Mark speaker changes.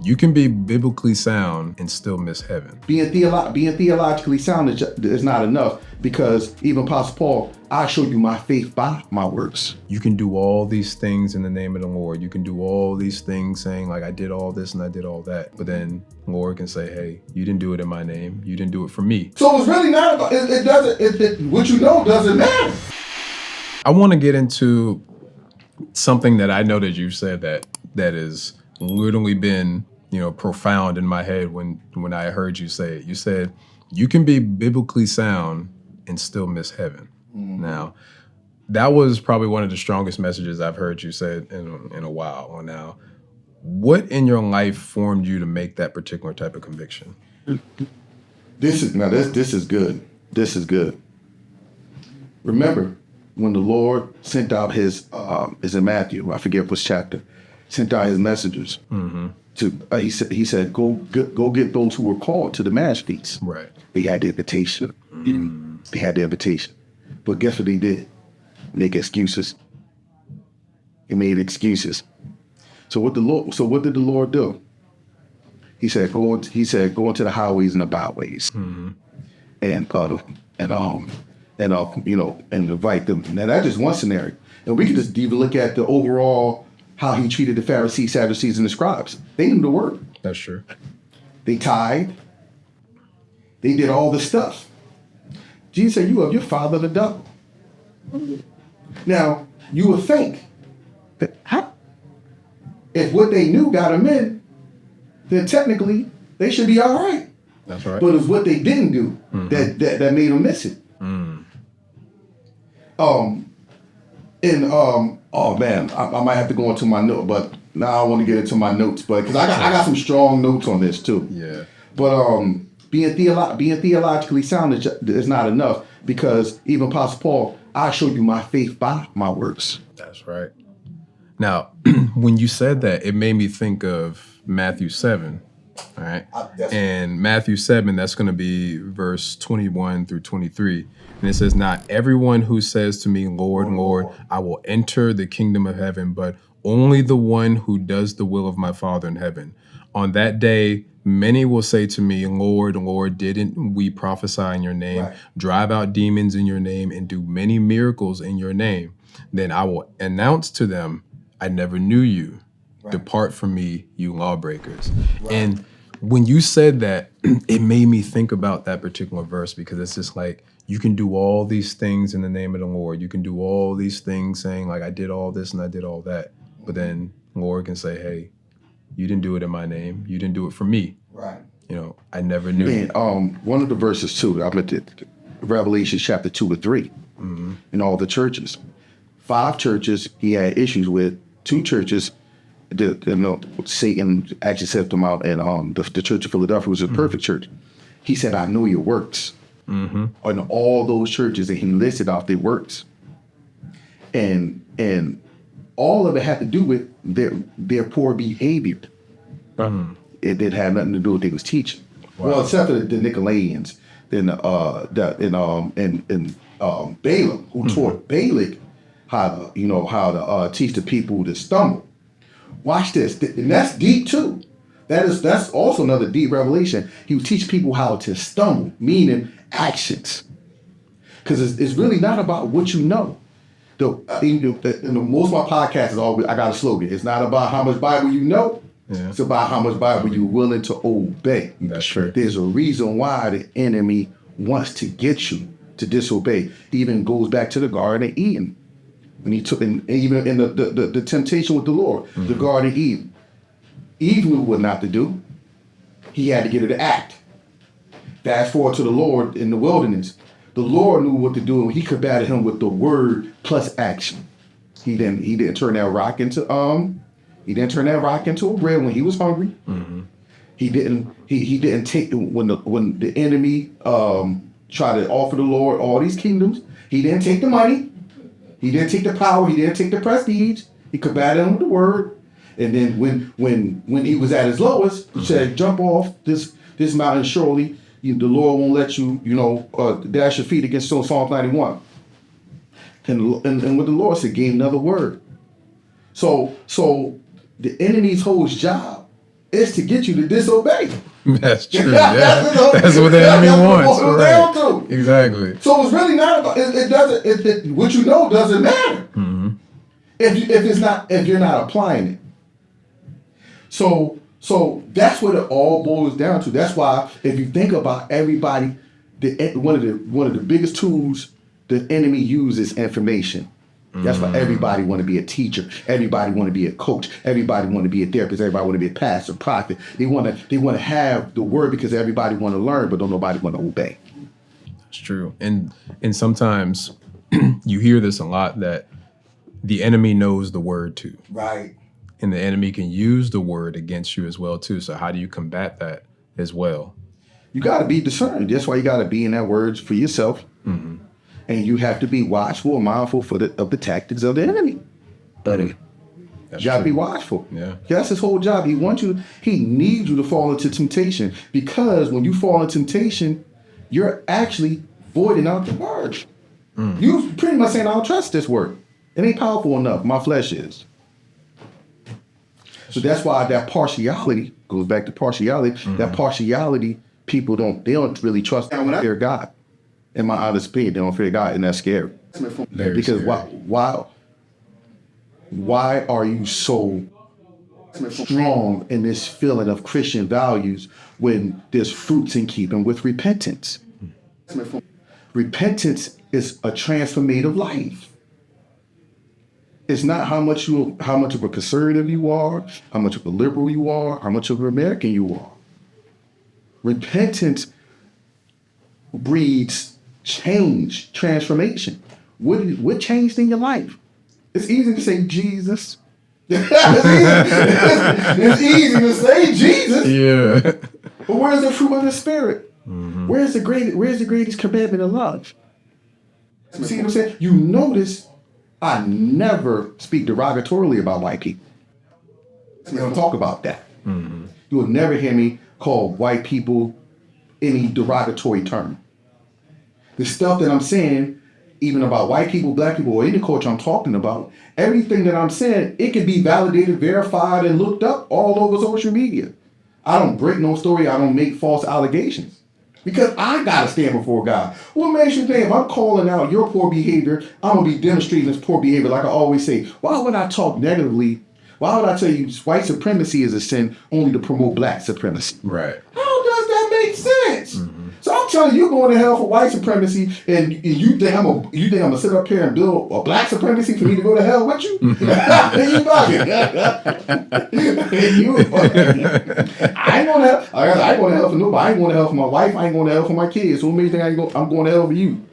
Speaker 1: You can be biblically sound and still miss heaven.
Speaker 2: Being theologically sound is not enough, because even Apostle Paul, I show you my faith by my works.
Speaker 1: You can do all these things in the name of the Lord. You can do all these things saying like, I did all this and I did all that. But then the Lord can say, hey, you didn't do it in my name. You didn't do it for me.
Speaker 2: So it's really not about, what you know doesn't matter.
Speaker 1: I want to get into something that I know that you said that has literally been, profound in my head when I heard you say it. You said, you can be biblically sound and still miss heaven. Mm-hmm. Now, that was probably one of the strongest messages I've heard you say in a while. Now, what in your life formed you to make that particular type of conviction?
Speaker 2: This is good. This is good. Remember when the Lord sent out his, is in Matthew, I forget which chapter, sent out his messengers. Mm-hmm. He said, go get those who were called to the marriage feast.
Speaker 1: Right.
Speaker 2: They had the invitation. Mm-hmm. They had the invitation. But guess what they did? Make excuses. They made excuses. So what did the Lord do? He said, go into the highways and the byways, mm-hmm. and invite them. Now that's just one scenario. And we can just even look at the overall how he treated the Pharisees, Sadducees, and the scribes. They knew the word.
Speaker 1: That's true.
Speaker 2: They tithed. They did all the stuff. Jesus said, you of your father the devil. Now, you would think that if what they knew got them in, then technically they should be all right.
Speaker 1: That's right.
Speaker 2: But it's what they didn't do mm-hmm. that made them miss it. Mm. Oh man, I might have to go into my note, but now I want to get into my notes, but because I got some strong notes on this too.
Speaker 1: Yeah.
Speaker 2: But being theologically sound is not enough, because even Apostle Paul, I show you my faith by my works.
Speaker 1: That's right. Now, when you said that, it made me think of Matthew 7. All right. And Matthew 7, that's going to be verse 21 through 23. And it says, not everyone who says to me, Lord, Lord, I will enter the kingdom of heaven, but only the one who does the will of my Father in heaven. On that day, many will say to me, Lord, Lord, didn't we prophesy in your name, right, drive out demons in your name, and do many miracles in your name? Then I will announce to them, I never knew you. Right. Depart from me, you lawbreakers. Right. And when you said that, it made me think about that particular verse, because it's just like, you can do all these things in the name of the Lord. You can do all these things saying like, I did all this and I did all that. But then the Lord can say, hey, you didn't do it in my name. You didn't do it for me.
Speaker 2: Right.
Speaker 1: I never knew.
Speaker 2: And one of the verses too, I looked at Revelation chapter 2 or 3, mm-hmm. in all the churches. 5 churches he had issues with. 2 churches, Satan actually set them out, and the church of Philadelphia was a mm-hmm. perfect church. He said, I know your works. Mm-hmm. In all those churches, and he listed off their works. And all of it had to do with their poor behavior. Mm-hmm. It didn't have nothing to do with what they was teaching. Wow. Well, except for the Nicolaitans, then Balaam, who mm-hmm. taught Balak how to teach the people to stumble. Watch this, and that's deep too. That's also another deep revelation. He would teach people how to stumble, meaning actions, because it's really not about what you know. Most of my podcasts is always, I got a slogan. It's not about how much Bible you know. Yeah. It's about how much Bible you're willing to obey.
Speaker 1: That's true.
Speaker 2: There's a reason why the enemy wants to get you to disobey. It even goes back to the Garden of Eden. When he took, and even in the temptation with the Lord, mm-hmm. the Garden of Eden, Eve knew what not to do. He had to get her to act. Fast forward to the Lord in the wilderness. The Lord knew what to do, and he combated him with the word plus action. He didn't turn that rock into a bread when he was hungry. Mm-hmm. He didn't take when the enemy tried to offer the Lord all these kingdoms. He didn't take the money. He didn't take the power. He didn't take the prestige. He combated him with the word. And then when he was at his lowest, he said, "Jump off this mountain. Surely the Lord won't let you, dash your feet against stone." Psalm 91. And what the Lord said, gave another word. So the enemy's whole job is to get you to disobey.
Speaker 1: That's true. Yeah. That's what the enemy wants. Right. Exactly.
Speaker 2: So it's really not about it. Doesn't what you know doesn't matter if you're not applying it. So that's what it all boils down to. That's why if you think about everybody, one of the biggest tools the enemy uses information. That's why everybody want to be a teacher. Everybody want to be a coach. Everybody want to be a therapist. Everybody want to be a pastor, prophet. They want to have the word because everybody want to learn, but don't nobody want to obey.
Speaker 1: That's true. And sometimes you hear this a lot, that the enemy knows the word too.
Speaker 2: Right.
Speaker 1: And the enemy can use the word against you as well too. So how do you combat that as well?
Speaker 2: You got to be discerning. That's why you got to be in that words for yourself. Mm-hmm. And you have to be watchful and mindful of the tactics of the enemy. You got to be watchful.
Speaker 1: Yeah.
Speaker 2: That's his whole job. He needs you to fall into temptation, because when you fall into temptation, you're actually voiding out the word. You pretty much saying, I don't trust this word. It ain't powerful enough. My flesh is. So that's why that partiality goes back to partiality. That partiality, people don't really trust. When I fear God, in my honest opinion, they don't fear God, and that's scary. Because why are you so strong in this feeling of Christian values when there's fruits in keeping with repentance? Repentance is a transformative life. It's not how much of a conservative you are, how much of a liberal you are, how much of an American you are. Repentance breeds change, transformation. What changed in your life? It's easy to say Jesus. It's easy to say Jesus.
Speaker 1: Yeah.
Speaker 2: But where's the fruit of the Spirit? Where's the greatest commandment of love? See what I'm saying? You notice I never speak derogatorily about white people. We don't talk about that. You will never hear me call white people any derogatory term. The stuff that I'm saying, even about white people, black people, or any culture I'm talking about, everything that I'm saying, it can be validated, verified, and looked up all over social media. I don't break no story. I don't make false allegations. Because I got to stand before God. What makes you think if I'm calling out your poor behavior, I'm going to be demonstrating this poor behavior like I always say? Why would I talk negatively? Why would I tell you white supremacy is a sin only to promote black supremacy?
Speaker 1: Right.
Speaker 2: How does that make sense? So I'm telling you, you're going to hell for white supremacy, and you think I'm gonna sit up here and build a black supremacy for me to go to hell with you? You bugging. I ain't going to hell. I ain't going to hell for nobody. I ain't going to hell for my wife. I ain't going to hell for my kids. So what makes you think I'm going to hell for you?